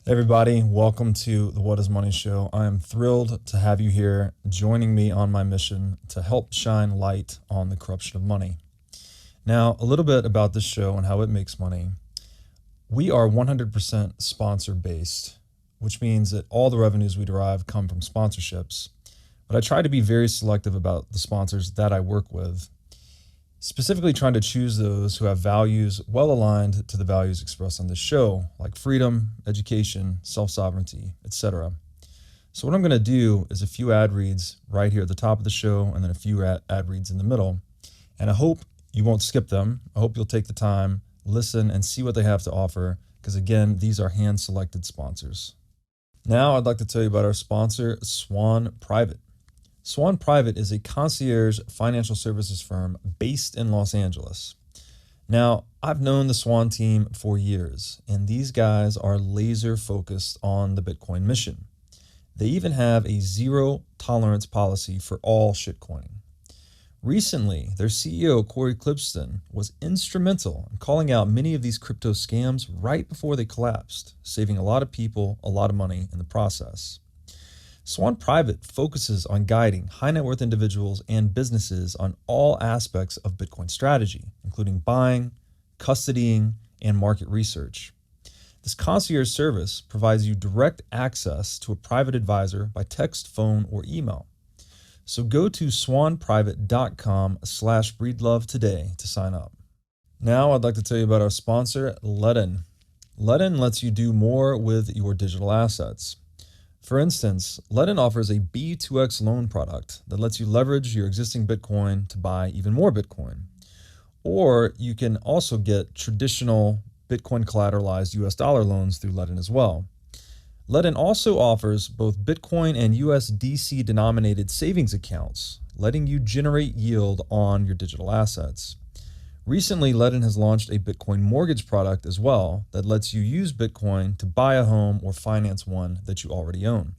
Hey everybody, welcome to the What is Money Show. I am thrilled to have you here joining me on my mission to help shine light on the corruption of money. Now, a little bit about this show and how it makes money. We are 100% sponsor based, which means that all the revenues we derive come from sponsorships. But I try to be very selective about the sponsors that I work with, specifically trying to choose those who have values well aligned to the values expressed on this show, like freedom, education, self-sovereignty, etc. So what I'm going to do is a few ad reads right here at the top of the show and then a few ad reads in the middle. And I hope you won't skip them. I hope you'll take the time, listen, and see what they have to offer, because again, these are hand-selected sponsors. Now I'd like to tell you about our sponsor, Swan Private. Swan Private is a concierge financial services firm based in Los Angeles. Now, I've known the Swan team for years, and these guys are laser focused on the Bitcoin mission. They even have a zero tolerance policy for all shitcoining. Recently, their CEO, Corey Clipston, was instrumental in calling out many of these crypto scams right before they collapsed, saving a lot of people a lot of money in the process. Swan Private focuses on guiding high net worth individuals and businesses on all aspects of Bitcoin strategy, including buying, custodying, and market research. This concierge service provides you direct access to a private advisor by text, phone, or email. So go to swanprivate.com/breedlove today to sign up. Now I'd like to tell you about our sponsor, Ledn. Ledn lets you do more with your digital assets. For instance, Ledn offers a B2X loan product that lets you leverage your existing Bitcoin to buy even more Bitcoin. Or you can also get traditional Bitcoin collateralized US dollar loans through Ledn as well. Ledn also offers both Bitcoin and USDC denominated savings accounts, letting you generate yield on your digital assets. Recently, Ledn has launched a Bitcoin mortgage product as well that lets you use Bitcoin to buy a home or finance one that you already own.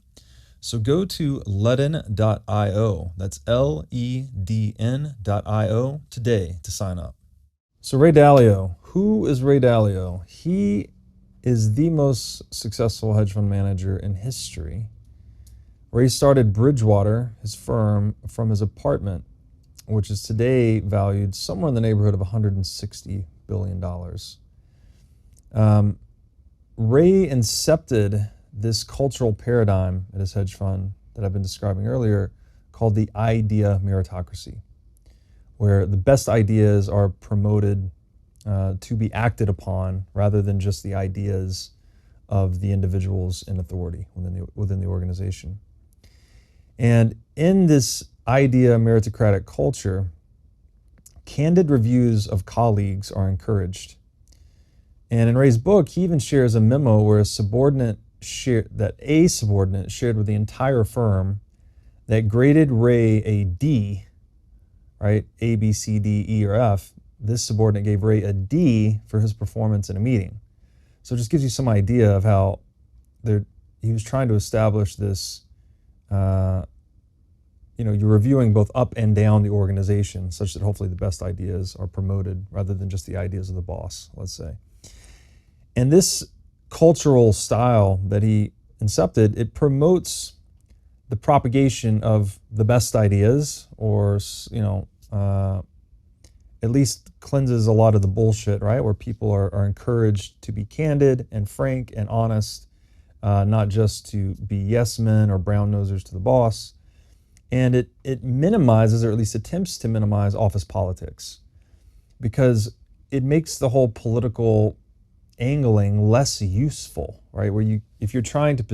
So go to ledn.io, that's LEDN.io today to sign up. So Ray Dalio, who is Ray Dalio? He is the most successful hedge fund manager in history. Ray started Bridgewater, his firm, from his apartment, which is today valued somewhere in the neighborhood of $160 billion. Ray incepted this cultural paradigm at his hedge fund that I've been describing earlier called the idea meritocracy, where the best ideas are promoted to be acted upon rather than just the ideas of the individuals in authority within the organization. And in this idea meritocratic culture, candid reviews of colleagues are encouraged. And in Ray's book, he even shares a memo where a subordinate shared with the entire firm that graded Ray a D, right? A, B, C, D, E, or F. This subordinate gave Ray a D for his performance in a meeting. So it just gives you some idea of how he was trying to establish this you're reviewing both up and down the organization such that hopefully the best ideas are promoted rather than just the ideas of the boss, let's say. And this cultural style that he incepted, it promotes the propagation of the best ideas, or, at least cleanses a lot of the bullshit, right? Where people are encouraged to be candid and frank and honest, not just to be yes men or brown nosers to the boss. And it minimizes, or at least attempts to minimize, office politics, because it makes the whole political angling less useful, right? Where if you're trying to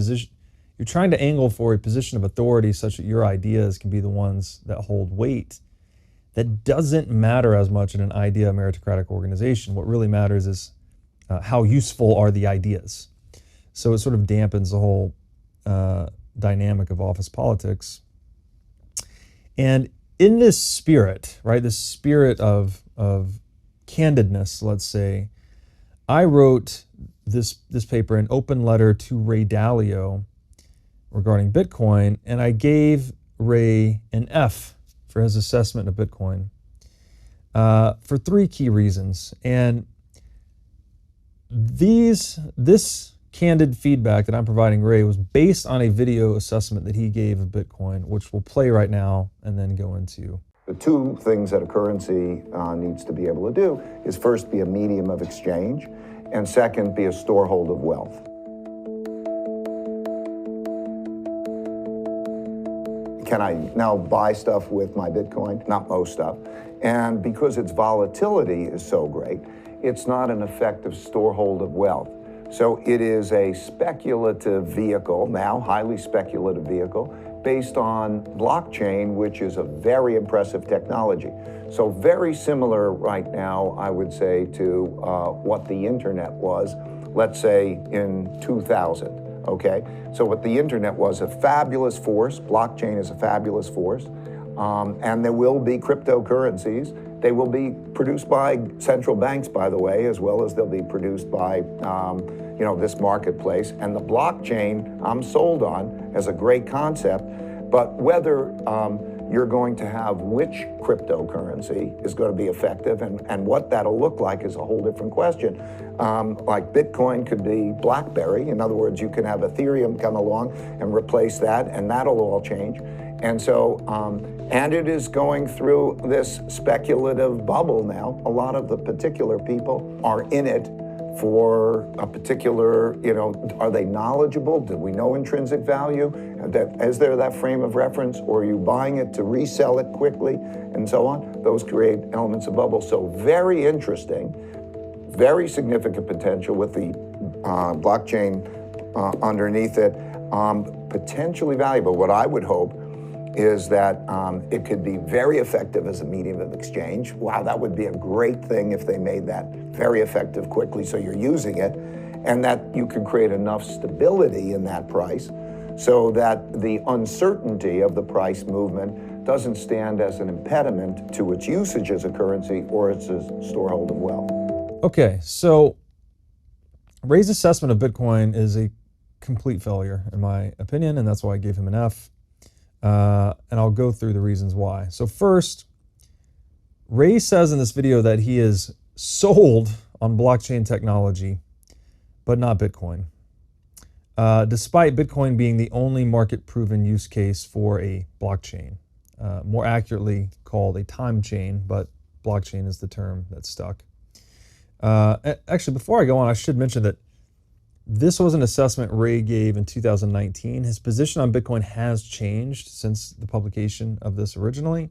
angle for a position of authority such that your ideas can be the ones that hold weight, that doesn't matter as much in an idea meritocratic organization. What really matters is how useful are the ideas. So it sort of dampens the whole dynamic of office politics. And in this spirit, right, this spirit of candidness, let's say, I wrote this paper, an open letter to Ray Dalio regarding Bitcoin, and I gave Ray an F for his assessment of Bitcoin for three key reasons. And this candid feedback that I'm providing Ray was based on a video assessment that he gave of Bitcoin, which we'll play right now and then go into. The two things that a currency needs to be able to do is first be a medium of exchange, and second, be a storehold of wealth. Can I now buy stuff with my Bitcoin? Not most stuff. And because its volatility is so great, it's not an effective storehold of wealth. So it is a speculative vehicle, now highly speculative vehicle, based on blockchain, which is a very impressive technology. So very similar right now, I would say, to what the internet was, let's say in 2000. Okay, so what the internet was, a fabulous force, blockchain is a fabulous force, and there will be cryptocurrencies. They will be produced by central banks, by the way, as well as they'll be produced by this marketplace. And the blockchain I'm sold on as a great concept, but whether you're going to have which cryptocurrency is going to be effective and what that'll look like is a whole different question. Like Bitcoin could be BlackBerry. In other words, you can have Ethereum come along and replace that, and that'll all change. And so, and it is going through this speculative bubble now. A lot of the particular people are in it for a particular, are they knowledgeable? Do we know intrinsic value? Is there that frame of reference, or are you buying it to resell it quickly and so on? Those create elements of bubble. So very interesting, very significant potential with the blockchain underneath it, potentially valuable. What I would hope is that it could be very effective as a medium of exchange. Wow, that would be a great thing if they made that very effective quickly so you're using it, and that you can create enough stability in that price so that the uncertainty of the price movement doesn't stand as an impediment to its usage as a currency or as a storehold of wealth. Okay, so Ray's assessment of Bitcoin is a complete failure, in my opinion, and that's why I gave him an F. And I'll go through the reasons why. So first, Ray says in this video that he is sold on blockchain technology, but not Bitcoin. Despite Bitcoin being the only market-proven use case for a blockchain, more accurately called a time chain, but blockchain is the term that's stuck. Actually, before I go on, I should mention that this was an assessment Ray gave in 2019. His position on Bitcoin has changed since the publication of this originally,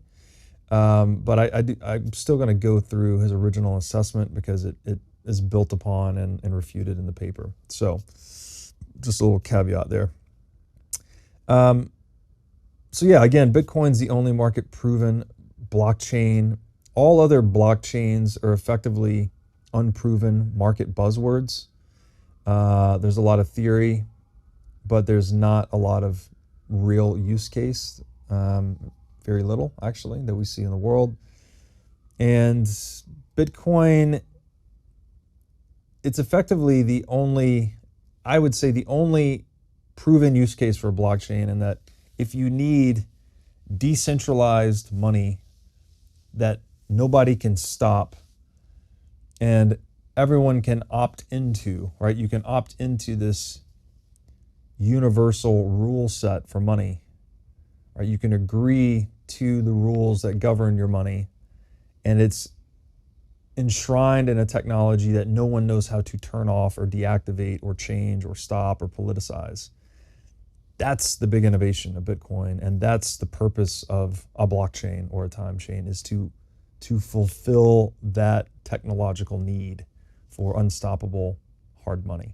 but I'm still going to go through his original assessment because it is built upon and refuted in the paper. So just a little caveat there. So yeah, again, Bitcoin's the only market-proven blockchain. All other blockchains are effectively unproven market buzzwords. There's a lot of theory, but there's not a lot of real use case, very little actually, that we see in the world. And Bitcoin, it's effectively the only, I would say the only proven use case for a blockchain, and that if you need decentralized money that nobody can stop and everyone can opt into, right? You can opt into this universal rule set for money, right? You can agree to the rules that govern your money, and it's enshrined in a technology that no one knows how to turn off or deactivate or change or stop or politicize. That's the big innovation of Bitcoin, and that's the purpose of a blockchain or a time chain, is to fulfill that technological need for unstoppable hard money.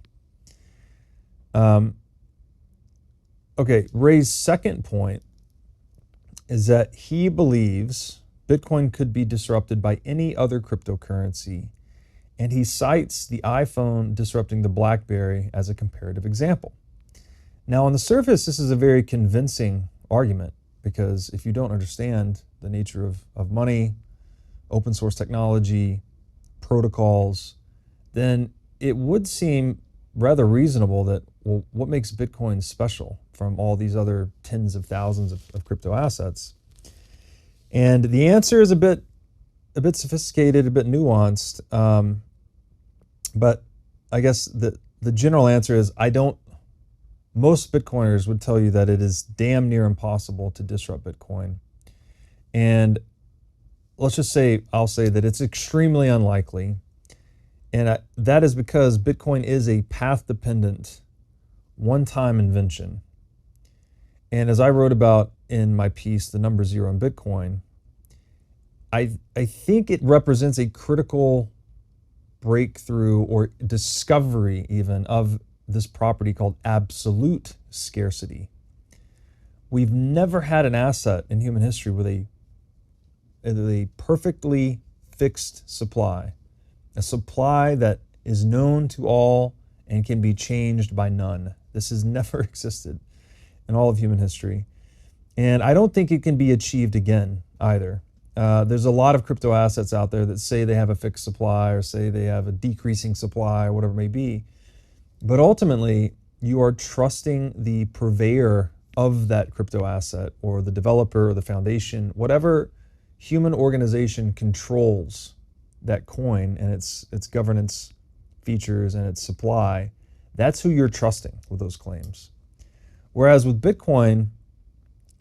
Okay, Ray's second point is that he believes Bitcoin could be disrupted by any other cryptocurrency, and he cites the iPhone disrupting the BlackBerry as a comparative example. Now, on the surface, this is a very convincing argument, because if you don't understand the nature of money, open source technology, protocols, then it would seem rather reasonable that, well, what makes Bitcoin special from all these other tens of thousands of crypto assets? And the answer is a bit sophisticated, a bit nuanced, but I guess the the general answer is most Bitcoiners would tell you that it is damn near impossible to disrupt Bitcoin. And let's just say, I'll say that it's extremely unlikely. And that is because Bitcoin is a path-dependent, one-time invention. And as I wrote about in my piece, The Number Zero in Bitcoin, I think it represents a critical breakthrough or discovery even of this property called absolute scarcity. We've never had an asset in human history with a perfectly fixed supply, a supply that is known to all and can be changed by none. This has never existed in all of human history. And I don't think it can be achieved again either. There's a lot of crypto assets out there that say they have a fixed supply or say they have a decreasing supply or whatever it may be. But ultimately, you are trusting the purveyor of that crypto asset or the developer or the foundation, whatever human organization controls that coin and its governance features and its supply. That's who you're trusting with those claims. Whereas with Bitcoin,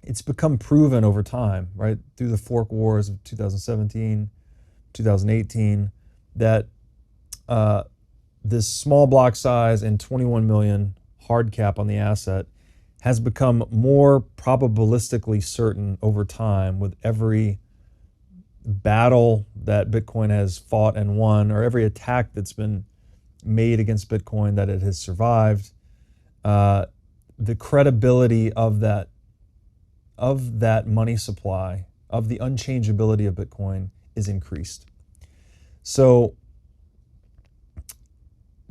it's become proven over time, right, through the fork wars of 2017, 2018, that this small block size and 21 million hard cap on the asset has become more probabilistically certain over time with every battle that Bitcoin has fought and won, or every attack that's been made against Bitcoin that it has survived. The credibility of that money supply, of the unchangeability of Bitcoin, is increased. So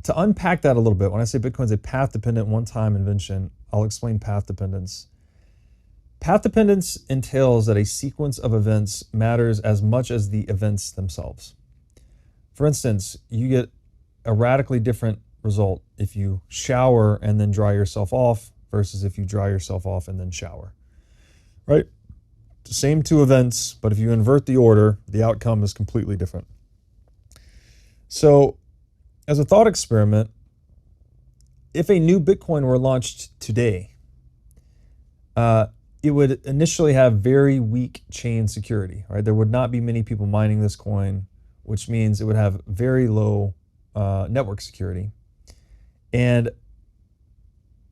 to unpack that a little bit, when I say Bitcoin's a path-dependent one-time invention, I'll explain path dependence. Path dependence entails that a sequence of events matters as much as the events themselves. For instance, you get a radically different result if you shower and then dry yourself off versus if you dry yourself off and then shower, right? Same two events, but if you invert the order, the outcome is completely different. So, as a thought experiment, if a new Bitcoin were launched today, it would initially have very weak chain security, right? There would not be many people mining this coin, which means it would have very low network security. And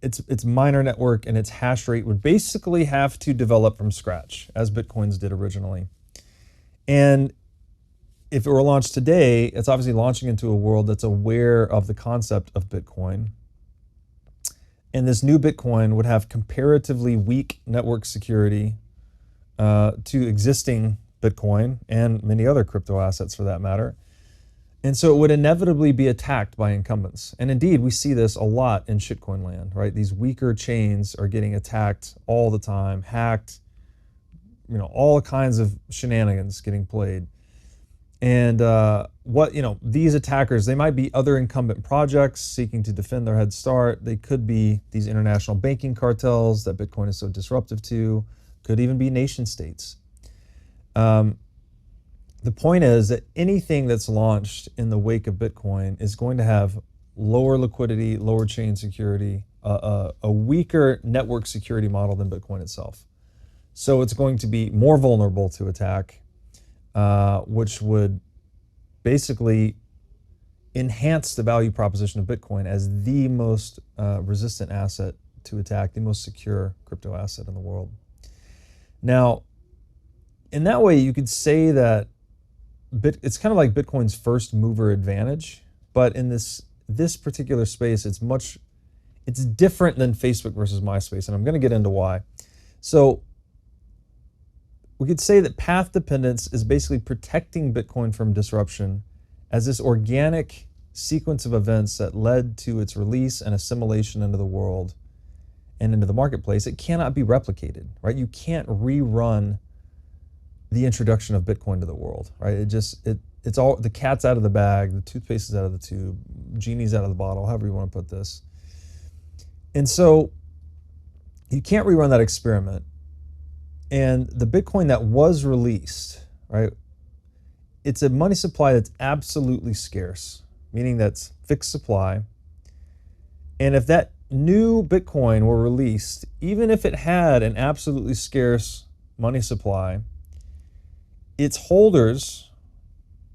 its miner network and its hash rate would basically have to develop from scratch, as Bitcoins did originally. And if it were launched today, it's obviously launching into a world that's aware of the concept of Bitcoin. And this new Bitcoin would have comparatively weak network security to existing Bitcoin and many other crypto assets for that matter. And so it would inevitably be attacked by incumbents. And indeed, we see this a lot in shitcoin land, right? These weaker chains are getting attacked all the time, hacked, all kinds of shenanigans getting played. And these attackers, they might be other incumbent projects seeking to defend their head start. They could be these international banking cartels that Bitcoin is so disruptive to, could even be nation states. The point is that anything that's launched in the wake of Bitcoin is going to have lower liquidity, lower chain security, a weaker network security model than Bitcoin itself. So it's going to be more vulnerable to attack, which would basically enhance the value proposition of Bitcoin as the most resistant asset to attack, the most secure crypto asset in the world. Now, in that way, you could say that it's kind of like Bitcoin's first mover advantage, but in this particular space, it's different than Facebook versus MySpace, and I'm going to get into why. So we could say that path dependence is basically protecting Bitcoin from disruption as this organic sequence of events that led to its release and assimilation into the world and into the marketplace. It cannot be replicated, right? You can't rerun the introduction of Bitcoin to the world, right? It's all, the cat's out of the bag, the toothpaste is out of the tube, genie's out of the bottle, however you want to put this. And so you can't rerun that experiment. And the Bitcoin that was released, right, it's a money supply that's absolutely scarce, meaning that's fixed supply. And if that new Bitcoin were released, even if it had an absolutely scarce money supply, its holders,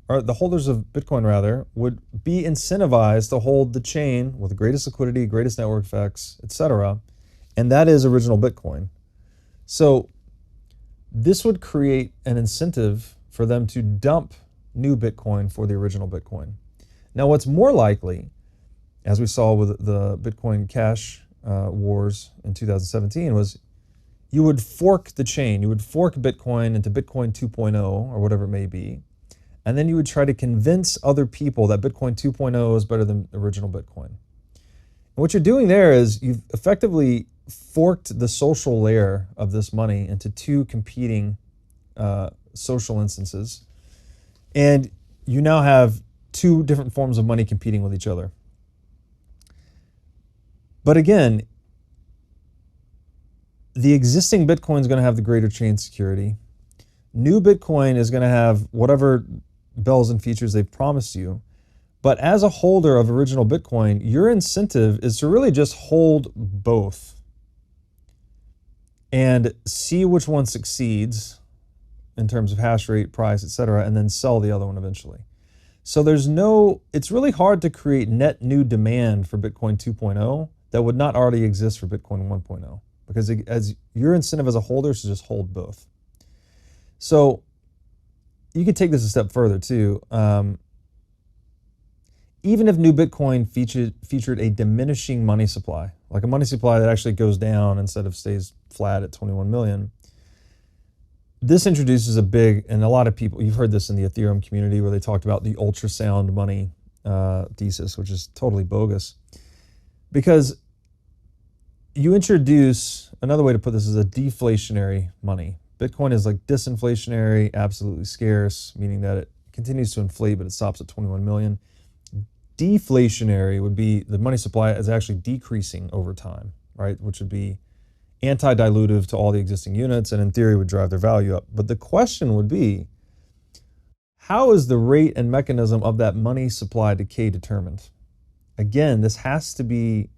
or the holders of Bitcoin rather, would be incentivized to hold the chain with the greatest liquidity, greatest network effects, etc. And that is original Bitcoin. So this would create an incentive for them to dump new Bitcoin for the original Bitcoin. Now, what's more likely, as we saw with the Bitcoin Cash wars in 2017, was you would fork the chain. You would fork Bitcoin into Bitcoin 2.0 or whatever it may be. And then you would try to convince other people that Bitcoin 2.0 is better than original Bitcoin. And what you're doing there is you've effectively forked the social layer of this money into two competing social instances. And you now have two different forms of money competing with each other. But again, the existing Bitcoin is going to have the greater chain security. New Bitcoin is going to have whatever bells and features they've promised you. But as a holder of original Bitcoin, your incentive is to really just hold both and see which one succeeds in terms of hash rate, price, etc., and then sell the other one eventually. So it's really hard to create net new demand for Bitcoin 2.0 that would not already exist for Bitcoin 1.0, because as your incentive as a holder is to just hold both. So you could take this a step further too. Even if new Bitcoin featured a diminishing money supply, like a money supply that actually goes down instead of stays flat at 21 million, this introduces and a lot of people, you've heard this in the Ethereum community where they talked about the ultrasound money thesis, which is totally bogus. Because you introduce, another way to put this is a deflationary money. Bitcoin is like disinflationary, absolutely scarce, meaning that it continues to inflate, but it stops at 21 million. Deflationary would be the money supply is actually decreasing over time, right? Which would be anti-dilutive to all the existing units and in theory would drive their value up. But the question would be, how is the rate and mechanism of that money supply decay determined? Again, this has to be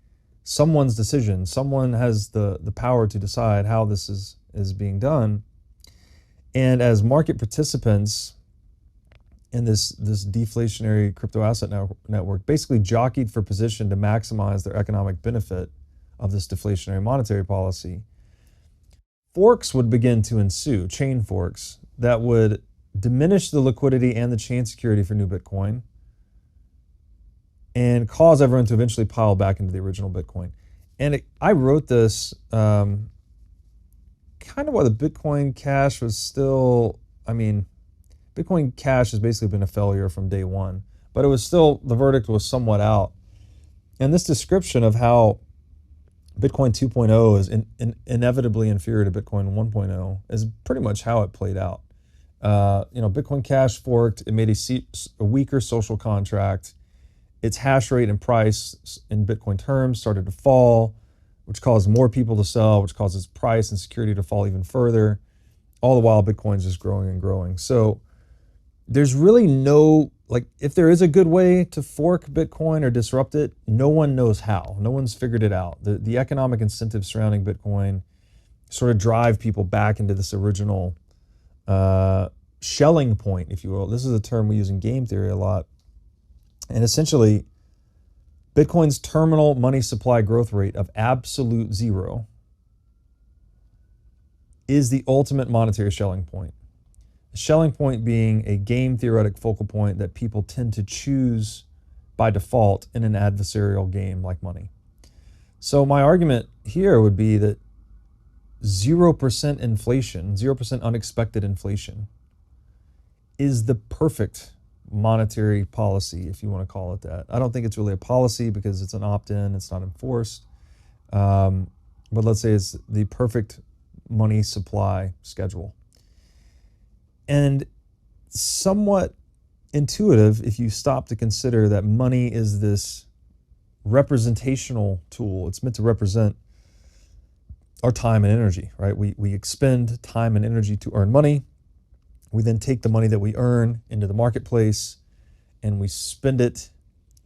someone's decision. Someone has the power to decide how this is being done. And as market participants in this deflationary crypto asset network basically jockeyed for position to maximize their economic benefit of this deflationary monetary policy, forks would begin to ensue, chain forks, that would diminish the liquidity and the chain security for new Bitcoin and cause everyone to eventually pile back into the original Bitcoin. And I wrote this kind of while the Bitcoin Cash was still, Bitcoin Cash has basically been a failure from day one, but it was still, the verdict was somewhat out. And this description of how Bitcoin 2.0 is inevitably inferior to Bitcoin 1.0 is pretty much how it played out. Bitcoin Cash forked, it made a weaker social contract. Its hash rate and price in Bitcoin terms started to fall, which caused more people to sell, which caused its price and security to fall even further. All the while, Bitcoin's just growing and growing. So there's really if there is a good way to fork Bitcoin or disrupt it, no one knows how. No one's figured it out. The economic incentives surrounding Bitcoin sort of drive people back into this original shelling point, if you will. This is a term we use in game theory a lot. And essentially, Bitcoin's terminal money supply growth rate of absolute zero is the ultimate monetary shelling point. The shelling point being a game theoretic focal point that people tend to choose by default in an adversarial game like money. So my argument here would be that 0% inflation, 0% unexpected inflation is the perfect monetary policy, if you want to call it that. I don't think it's really a policy because it's an opt-in, it's not enforced. But let's say it's the perfect money supply schedule. And somewhat intuitive if you stop to consider that money is this representational tool. It's meant to represent our time and energy, right? We expend time and energy to earn money. We then take the money that we earn into the marketplace and we spend it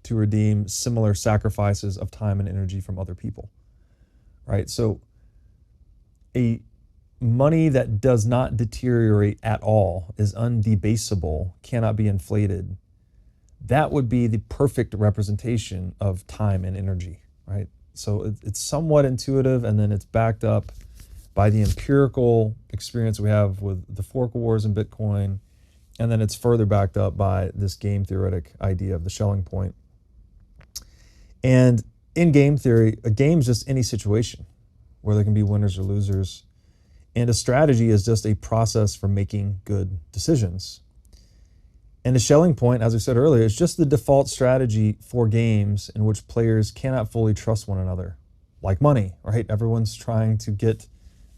to redeem similar sacrifices of time and energy from other people, right? So a money that does not deteriorate at all, is undebasable, cannot be inflated, that would be the perfect representation of time and energy, right? So it's somewhat intuitive, and then it's backed up by the empirical experience we have with the fork wars and Bitcoin, and then it's further backed up by this game theoretic idea of the Schelling point. And in game theory, a game is just any situation where there can be winners or losers. And a strategy is just a process for making good decisions. And the Schelling point, as I said earlier, is just the default strategy for games in which players cannot fully trust one another, like money, right? Everyone's trying to get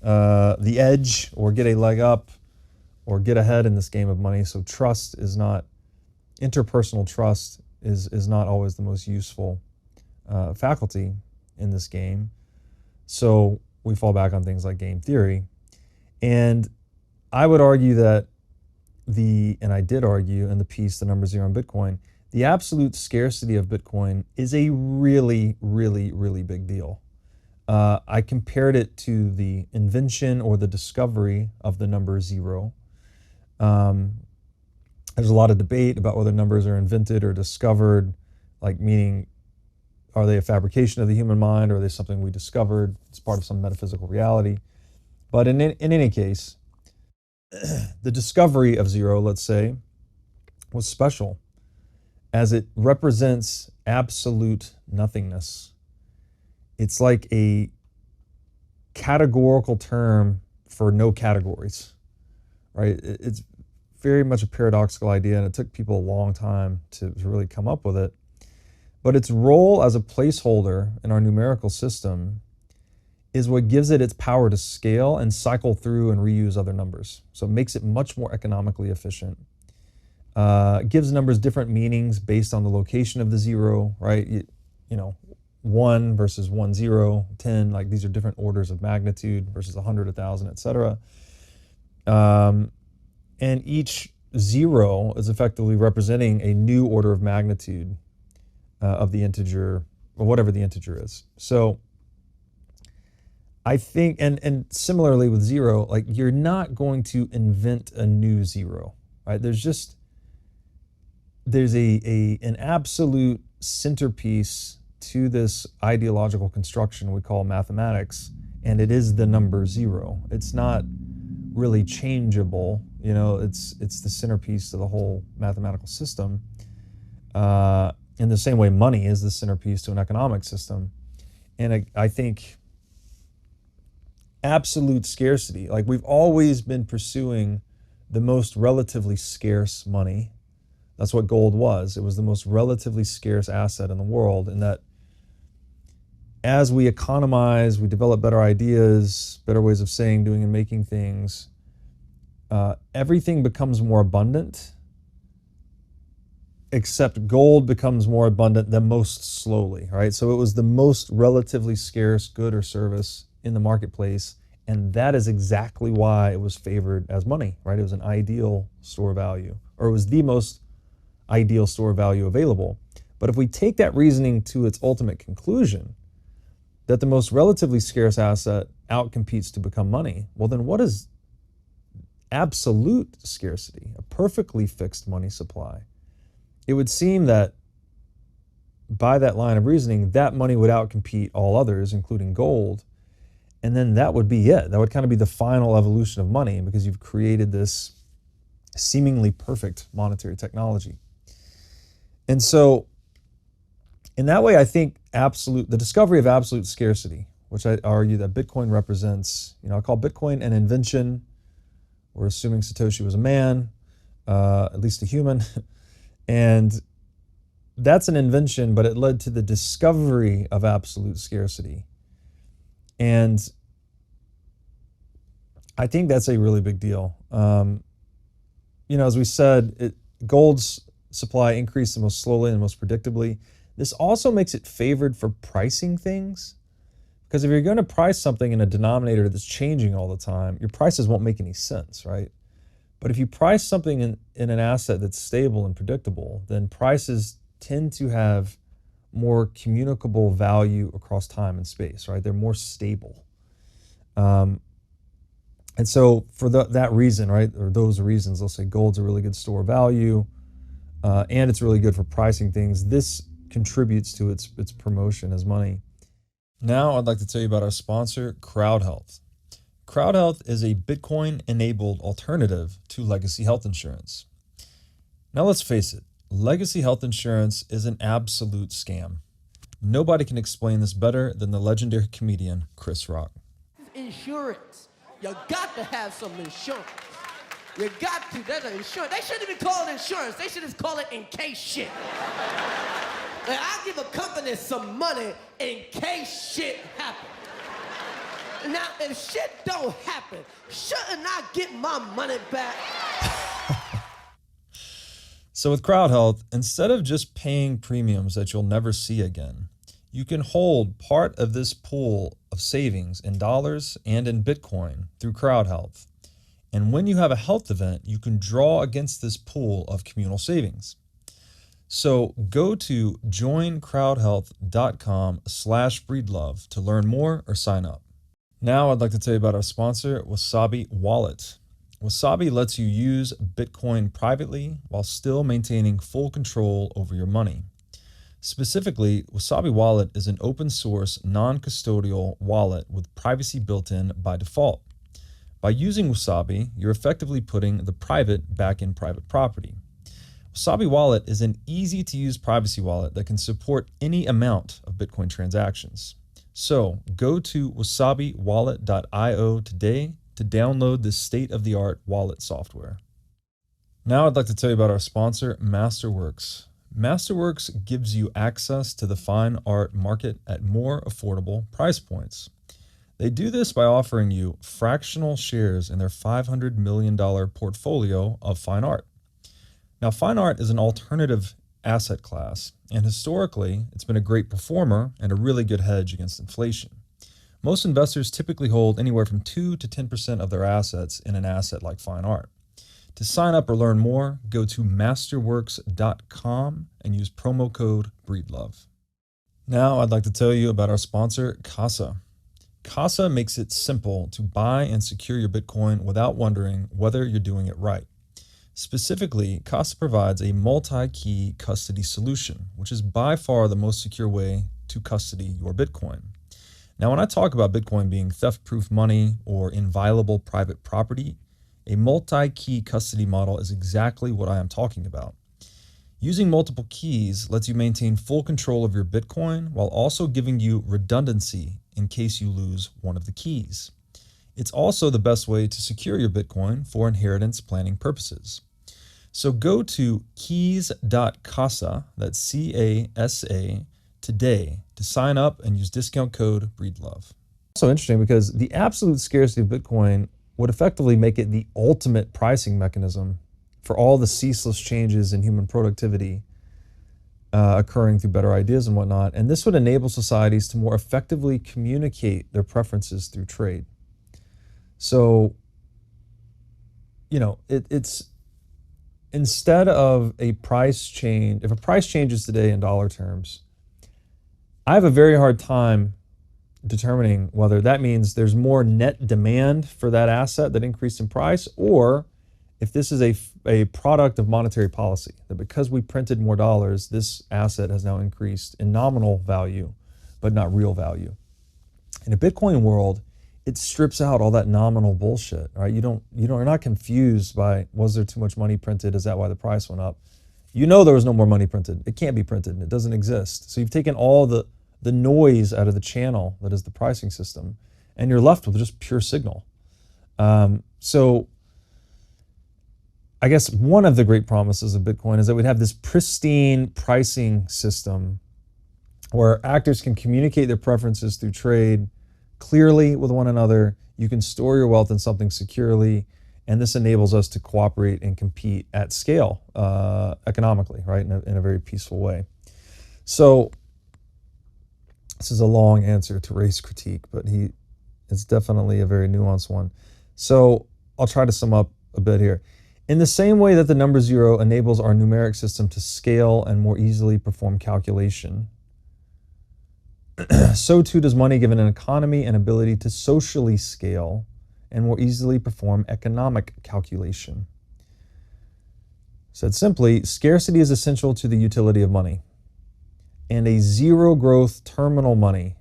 the edge or get a leg up or get ahead in this game of money. So trust is not, interpersonal trust is not always the most useful faculty in this game. So we fall back on things like game theory. And I would argue that and I did argue in the piece, The Number Zero on Bitcoin, the absolute scarcity of Bitcoin is a really, really, really big deal. I compared it to the invention or the discovery of the number zero. There's a lot of debate about whether numbers are invented or discovered, like meaning, are they a fabrication of the human mind, or are they something we discovered? It's part of some metaphysical reality. But in any case, the discovery of zero, let's say, was special as it represents absolute nothingness. It's like a categorical term for no categories, right? It's very much a paradoxical idea, and it took people a long time to really come up with it. But its role as a placeholder in our numerical system is what gives it its power to scale and cycle through and reuse other numbers. So it makes it much more economically efficient. It gives numbers different meanings based on the location of the zero, right? You know, 1 versus 1, 0, 10, like these are different orders of magnitude versus 100, 1,000, etc. And each zero is effectively representing a new order of magnitude of the integer, or whatever the integer is. So I think, and similarly with zero, like you're not going to invent a new zero, right? There's an absolute centerpiece to this ideological construction we call mathematics, and it is the number zero. It's not really changeable, you know, it's the centerpiece to the whole mathematical system. In the same way money is the centerpiece to an economic system. And I think absolute scarcity, like we've always been pursuing the most relatively scarce money. That's what gold was. It was the most relatively scarce asset in the world, and that as we economize, we develop better ideas, better ways of saying, doing, and making things, everything becomes more abundant, except gold becomes more abundant the most slowly, right? So it was the most relatively scarce good or service in the marketplace, and that is exactly why it was favored as money, right? It was an ideal store value, or it was the most ideal store value available. But if we take that reasoning to its ultimate conclusion, that the most relatively scarce asset outcompetes to become money, well then what is absolute scarcity? A perfectly fixed money supply. It would seem that by that line of reasoning, that money would outcompete all others, including gold. And then that would be it. That would kind of be the final evolution of money, because you've created this seemingly perfect monetary technology. And so in that way, I think the discovery of absolute scarcity, which I argue that Bitcoin represents, you know, I call Bitcoin an invention. We're assuming Satoshi was a man, at least a human. And that's an invention, but it led to the discovery of absolute scarcity. And I think that's a really big deal. You know, as we said, gold's supply increased the most slowly and most predictably. This also makes it favored for pricing things, because if you're going to price something in a denominator that's changing all the time, your prices won't make any sense, right? But if you price something in an asset that's stable and predictable, then prices tend to have more communicable value across time and space, right? They're more stable. And so for that reason, right, or those reasons, they'll say gold's a really good store of value, and it's really good for pricing things. This contributes to its promotion as money. Now I'd like to tell you about our sponsor, CrowdHealth. CrowdHealth is a Bitcoin-enabled alternative to legacy health insurance. Now let's face it, legacy health insurance is an absolute scam. Nobody can explain this better than the legendary comedian Chris Rock. Insurance. You got to have some insurance. You got to. That's an insurance. They shouldn't even call it insurance. They should just call it in case shit. Like, I give a company some money in case shit happens. Now, if shit don't happen, shouldn't I get my money back? So with CrowdHealth, instead of just paying premiums that you'll never see again, you can hold part of this pool of savings in dollars and in Bitcoin through CrowdHealth. And when you have a health event, you can draw against this pool of communal savings. So go to joincrowdhealth.com/breedlove to learn more or sign up. Now I'd like to tell you about our sponsor, Wasabi Wallet. Wasabi lets you use Bitcoin privately while still maintaining full control over your money. Specifically, Wasabi Wallet is an open source, non-custodial wallet with privacy built in by default. By using Wasabi, you're effectively putting the private back in private property. Wasabi Wallet is an easy-to-use privacy wallet that can support any amount of Bitcoin transactions. So go to wasabiwallet.io today to download this state-of-the-art wallet software. Now I'd like to tell you about our sponsor, Masterworks. Masterworks gives you access to the fine art market at more affordable price points. They do this by offering you fractional shares in their $500 million portfolio of fine art. Now, fine art is an alternative asset class, and historically, it's been a great performer and a really good hedge against inflation. Most investors typically hold anywhere from 2 to 10% of their assets in an asset like fine art. To sign up or learn more, go to masterworks.com and use promo code BREEDLOVE. Now, I'd like to tell you about our sponsor, Casa. Casa makes it simple to buy and secure your Bitcoin without wondering whether you're doing it right. Specifically, Casa provides a multi-key custody solution, which is by far the most secure way to custody your Bitcoin. Now, when I talk about Bitcoin being theft-proof money or inviolable private property, a multi-key custody model is exactly what I am talking about. Using multiple keys lets you maintain full control of your Bitcoin while also giving you redundancy in case you lose one of the keys. It's also the best way to secure your Bitcoin for inheritance planning purposes. So go to keys.casa, that's C-A-S-A, today to sign up and use discount code BREEDLOVE. Also interesting because the absolute scarcity of Bitcoin would effectively make it the ultimate pricing mechanism for all the ceaseless changes in human productivity occurring through better ideas and whatnot. And this would enable societies to more effectively communicate their preferences through trade. So, it's instead of a price change, if a price changes today in dollar terms, I have a very hard time determining whether that means there's more net demand for that asset that increased in price, or if this is a product of monetary policy, that because we printed more dollars, this asset has now increased in nominal value, but not real value. In a Bitcoin world, it strips out all that nominal bullshit, right? You're not confused by, was there too much money printed? Is that why the price went up? There was no more money printed. It can't be printed and it doesn't exist. So you've taken all the noise out of the channel that is the pricing system, and you're left with just pure signal. So I guess one of the great promises of Bitcoin is that we'd have this pristine pricing system where actors can communicate their preferences through trade clearly with one another. You can store your wealth in something securely, and this enables us to cooperate and compete at scale economically, right, in a very peaceful way. So this is a long answer to Ray's critique, but it's definitely a very nuanced one. So I'll try to sum up a bit here. In the same way that the number 0 enables our numeric system to scale and more easily perform calculation, so too does money give an economy an ability to socially scale and more easily perform economic calculation. Said simply, scarcity is essential to the utility of money, and a zero growth terminal money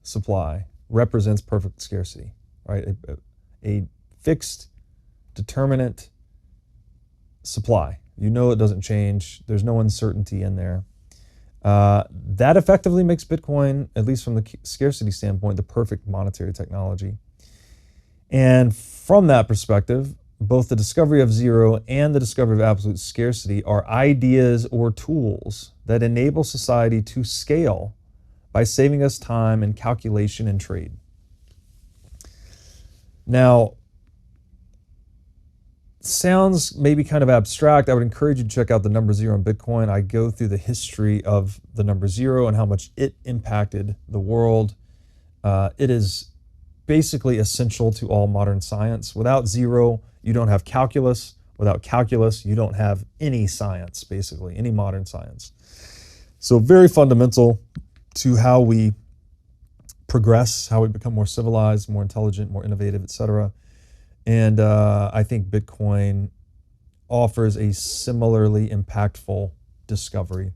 supply represents perfect scarcity, right? A fixed, determinate supply. You know it doesn't change. There's no uncertainty in there. That effectively makes Bitcoin, at least from the scarcity standpoint, the perfect monetary technology. And from that perspective, both the discovery of zero and the discovery of absolute scarcity are ideas or tools that enable society to scale by saving us time in calculation and trade. Now, sounds maybe kind of abstract. I would encourage you to check out the number 0 in Bitcoin. I go through the history of the number 0 and how much it impacted the world. It is basically essential to all modern science. Without zero, you don't have calculus. Without calculus, you don't have any science, basically, any modern science. So very fundamental to how we progress, how we become more civilized, more intelligent, more innovative, etc. And I think Bitcoin offers a similarly impactful discovery.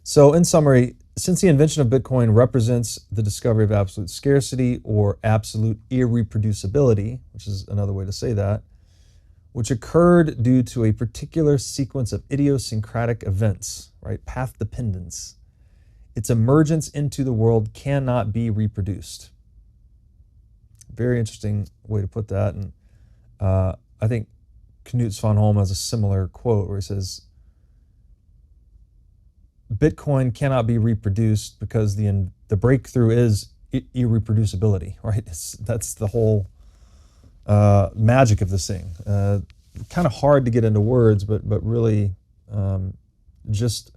So in summary, since the invention of Bitcoin represents the discovery of absolute scarcity or absolute irreproducibility, which is another way to say that, which occurred due to a particular sequence of idiosyncratic events, right? Path dependence. Its emergence into the world cannot be reproduced. Very interesting way to put that. And I think Knut Svanholm has a similar quote where he says, Bitcoin cannot be reproduced because the breakthrough is irreproducibility, right? That's the whole magic of this thing. Kind of hard to get into words, but really just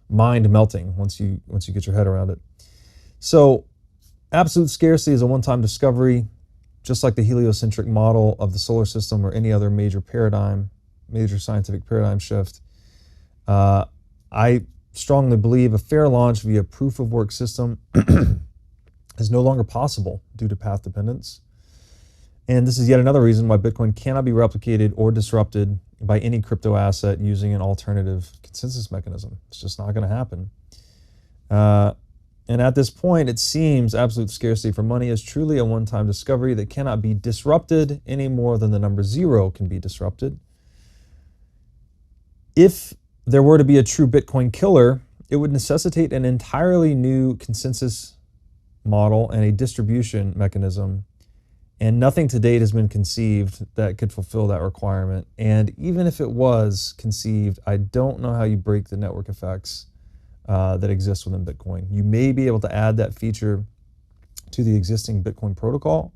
mind melting once you get your head around it. So absolute scarcity is a one-time discovery, just like the heliocentric model of the solar system or any other major scientific paradigm shift. I strongly believe a fair launch via proof of work system is no longer possible due to path dependence. And this is yet another reason why Bitcoin cannot be replicated or disrupted by any crypto asset using an alternative consensus mechanism. It's just not going to happen. And at this point, it seems absolute scarcity for money is truly a one-time discovery that cannot be disrupted any more than the number 0 can be disrupted. If there were to be a true Bitcoin killer, it would necessitate an entirely new consensus model and a distribution mechanism. And nothing to date has been conceived that could fulfill that requirement. And even if it was conceived, I don't know how you break the network effects that exist within Bitcoin. You may be able to add that feature to the existing Bitcoin protocol,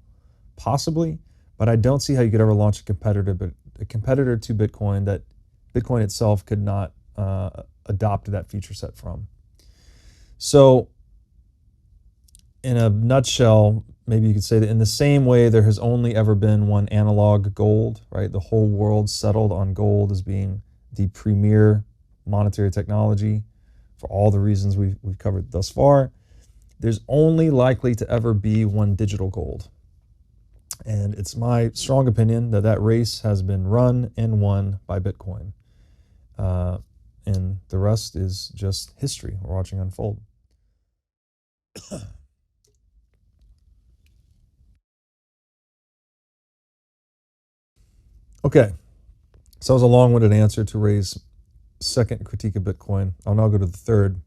possibly, but I don't see how you could ever launch a competitor to Bitcoin that Bitcoin itself could not adopt that feature set from. So in a nutshell, maybe you could say that in the same way there has only ever been one analog gold, right? The whole world settled on gold as being the premier monetary technology for all the reasons we've covered thus far. There's only likely to ever be one digital gold. And it's my strong opinion that that race has been run and won by Bitcoin. And the rest is just history we're watching unfold. Okay, so that was a long-winded answer to Ray's second critique of Bitcoin. I'll now go to the third.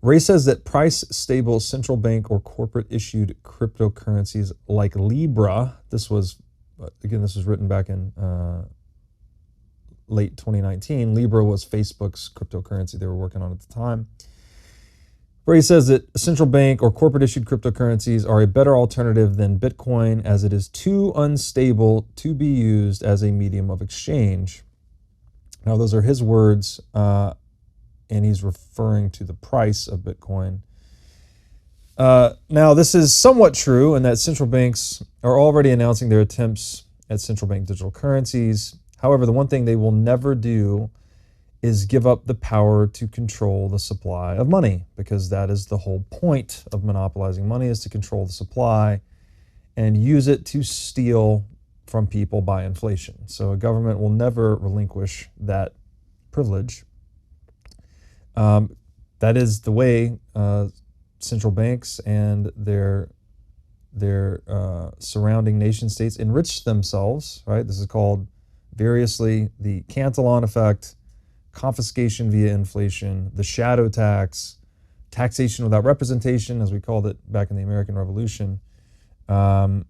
Ray says that price-stable central bank or corporate-issued cryptocurrencies like Libra, this was written back in late 2019. Libra was Facebook's cryptocurrency they were working on at the time. Ray says that central bank or corporate-issued cryptocurrencies are a better alternative than Bitcoin as it is too unstable to be used as a medium of exchange. Now, those are his words, and he's referring to the price of Bitcoin. Now, this is somewhat true in that central banks are already announcing their attempts at central bank digital currencies. However, the one thing they will never do is give up the power to control the supply of money, because that is the whole point of monopolizing money, is to control the supply and use it to steal from people by inflation. So a government will never relinquish that privilege. That is the way central banks and their surrounding nation states enrich themselves, right? This is called variously the Cantillon effect, confiscation via inflation, the shadow tax, taxation without representation, as we called it back in the American Revolution. I'm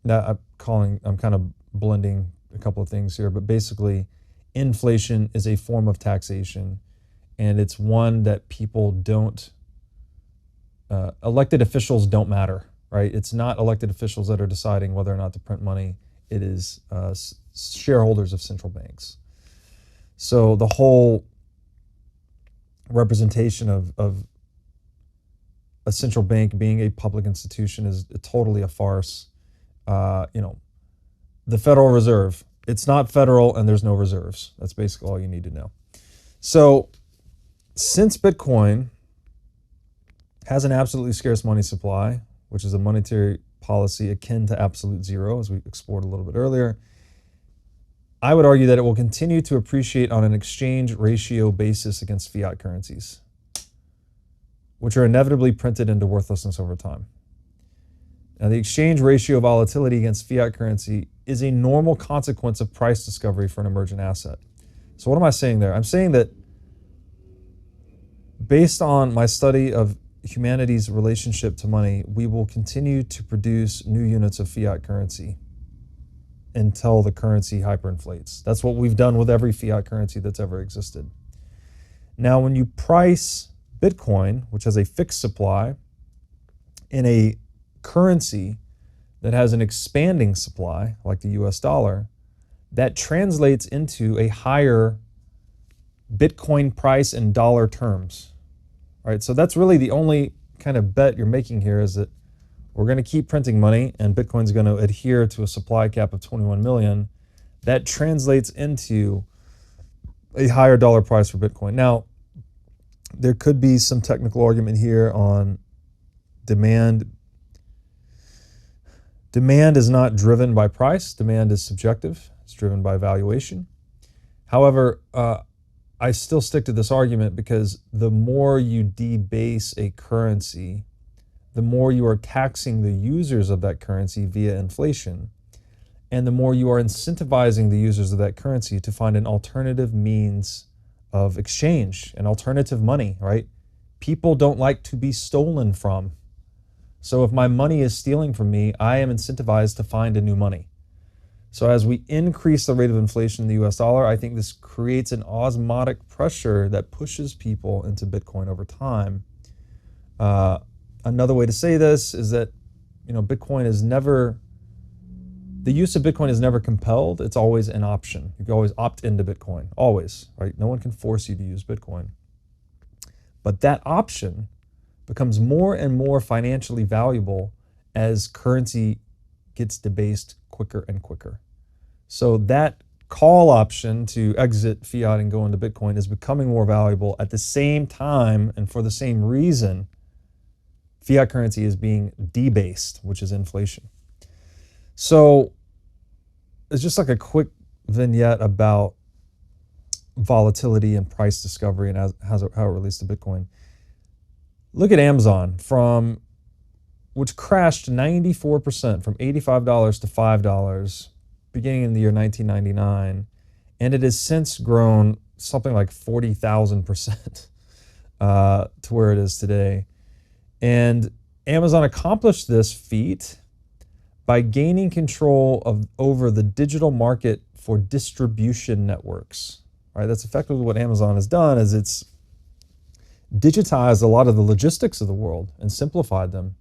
kind of blending a couple of things here, but basically inflation is a form of taxation, and it's one that people don't, elected officials don't matter, right? It's not elected officials that are deciding whether or not to print money. It is shareholders of central banks. So the whole representation of a central bank being a public institution is totally a farce. The Federal Reserve, it's not federal and there's no reserves. That's basically all you need to know. So since Bitcoin has an absolutely scarce money supply, which is a monetary policy akin to absolute zero, as we explored a little bit earlier, I would argue that it will continue to appreciate on an exchange ratio basis against fiat currencies, which are inevitably printed into worthlessness over time. Now, the exchange ratio volatility against fiat currency is a normal consequence of price discovery for an emergent asset. So what am I saying there? I'm saying that based on my study of humanity's relationship to money, we will continue to produce new units of fiat currency until the currency hyperinflates. That's what we've done with every fiat currency that's ever existed. Now, when you price Bitcoin, which has a fixed supply, in a currency that has an expanding supply, like the US dollar, that translates into a higher Bitcoin price in dollar terms. All right, so that's really the only kind of bet you're making here, is that we're going to keep printing money and Bitcoin's going to adhere to a supply cap of 21 million. That translates into a higher dollar price for Bitcoin. Now, there could be some technical argument here on demand. Demand is not driven by price. Demand is subjective. It's driven by valuation. However, I still stick to this argument because the more you debase a currency, the more you are taxing the users of that currency via inflation, and the more you are incentivizing the users of that currency to find an alternative means of exchange, an alternative money, right? People don't like to be stolen from. So if my money is stealing from me, I am incentivized to find a new money. So as we increase the rate of inflation in the US dollar, I think this creates an osmotic pressure that pushes people into Bitcoin over time. Another way to say this is that, Bitcoin is never, the use of Bitcoin is never compelled. It's always an option. You can always opt into Bitcoin, always, right? No one can force you to use Bitcoin. But that option becomes more and more financially valuable as currency gets debased quicker and quicker. So that call option to exit fiat and go into Bitcoin is becoming more valuable. At the same time, and for the same reason, fiat currency is being debased, which is inflation. So it's just like a quick vignette about volatility and price discovery and how it relates to Bitcoin. Look at Amazon, which crashed 94% from $85 to $5 beginning in the year 1999, and it has since grown something like 40,000% to where it is today. And Amazon accomplished this feat by gaining control over the digital market for distribution networks. Right? That's effectively what Amazon has done, is it's digitized a lot of the logistics of the world and simplified them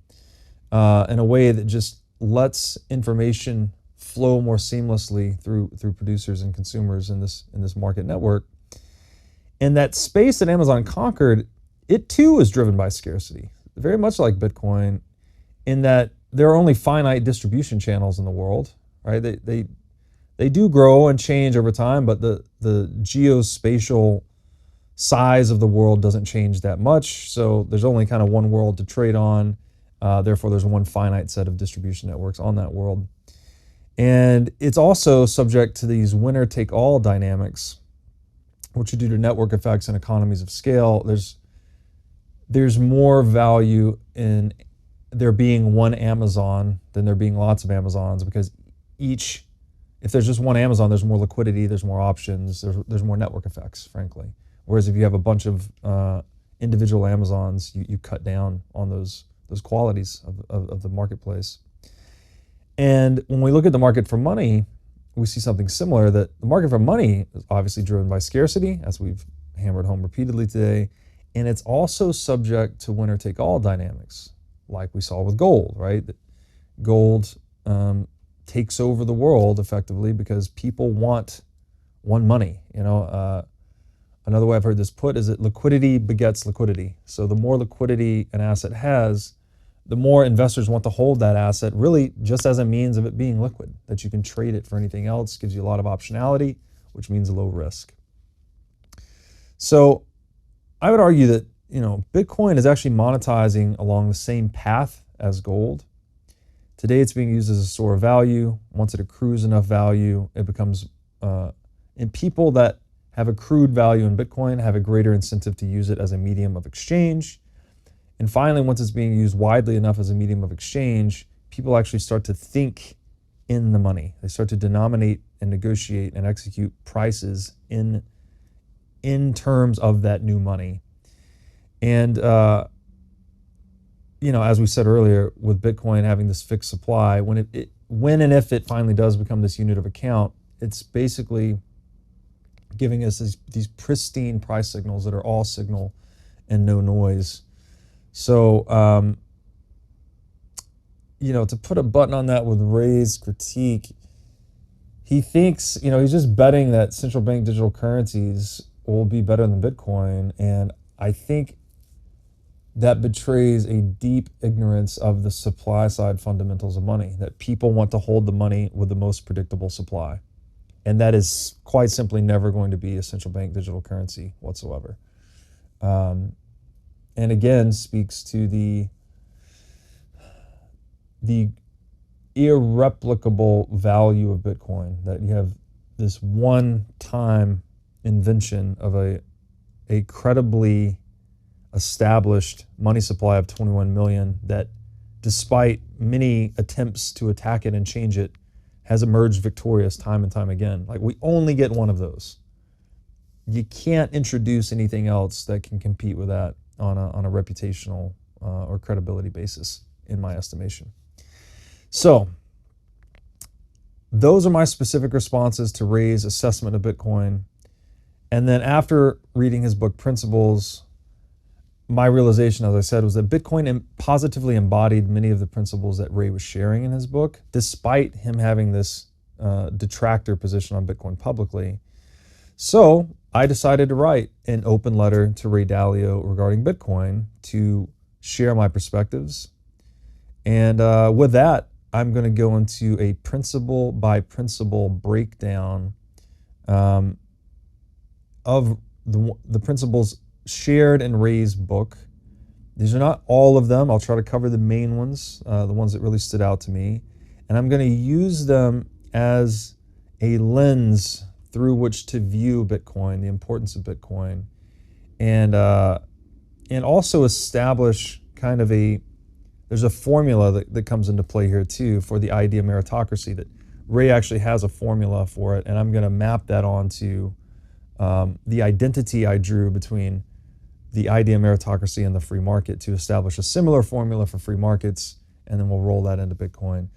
in a way that just lets information flow more seamlessly through producers and consumers in this market network. And that space that Amazon conquered, it too is driven by scarcity, very much like Bitcoin, in that there are only finite distribution channels in the world, right? They they do grow and change over time, but the geospatial size of the world doesn't change that much. So there's only kind of one world to trade on. Therefore, there's one finite set of distribution networks on that world. And it's also subject to these winner-take-all dynamics, which are due to network effects and economies of scale. There's more value in there being one Amazon than there being lots of Amazons, because if there's just one Amazon, there's more liquidity, there's more options, there's more network effects, frankly. Whereas if you have a bunch of individual Amazons, you cut down on those qualities of the marketplace. And when we look at the market for money, we see something similar, that the market for money is obviously driven by scarcity, as we've hammered home repeatedly today. And it's also subject to winner-take-all dynamics, like we saw with gold, right? Gold takes over the world effectively because people want money. Another way I've heard this put is that liquidity begets liquidity. So the more liquidity an asset has, the more investors want to hold that asset, really just as a means of it being liquid, that you can trade it for anything else, gives you a lot of optionality, which means low risk. So I would argue that, Bitcoin is actually monetizing along the same path as gold. Today it's being used as a store of value. Once it accrues enough value, it becomes, and people that have accrued value in Bitcoin have a greater incentive to use it as a medium of exchange. And finally, once it's being used widely enough as a medium of exchange, people actually start to think in the money. They start to denominate and negotiate and execute prices in terms of that new money. And, as we said earlier, with Bitcoin having this fixed supply, when and if it finally does become this unit of account, it's basically giving us these pristine price signals that are all signal and no noise. So, to put a button on that with Ray's critique, he thinks, he's just betting that central bank digital currencies will be better than Bitcoin. And I think that betrays a deep ignorance of the supply side fundamentals of money, that people want to hold the money with the most predictable supply. And that is quite simply never going to be a central bank digital currency whatsoever. And again, speaks to the irreplicable value of Bitcoin, that you have this one-time invention of a credibly established money supply of 21 million that, despite many attempts to attack it and change it, has emerged victorious time and time again. Like, we only get one of those. You can't introduce anything else that can compete with that on a reputational or credibility basis, in my estimation. So those are my specific responses to Ray's assessment of Bitcoin. And then after reading his book Principles, my realization, as I said, was that Bitcoin positively embodied many of the principles that Ray was sharing in his book, despite him having this detractor position on Bitcoin publicly. So I decided to write an open letter to Ray Dalio regarding Bitcoin to share my perspectives. And with that, I'm going to go into a principle by principle breakdown of the principles shared in Ray's book. These are not all of them. I'll try to cover the main ones, the ones that really stood out to me. And I'm going to use them as a lens through which to view Bitcoin, the importance of Bitcoin, and also establish kind of there's a formula that comes into play here too for the idea of meritocracy, that Ray actually has a formula for it, and I'm going to map that onto the identity I drew between the idea of meritocracy and the free market to establish a similar formula for free markets, and then we'll roll that into Bitcoin.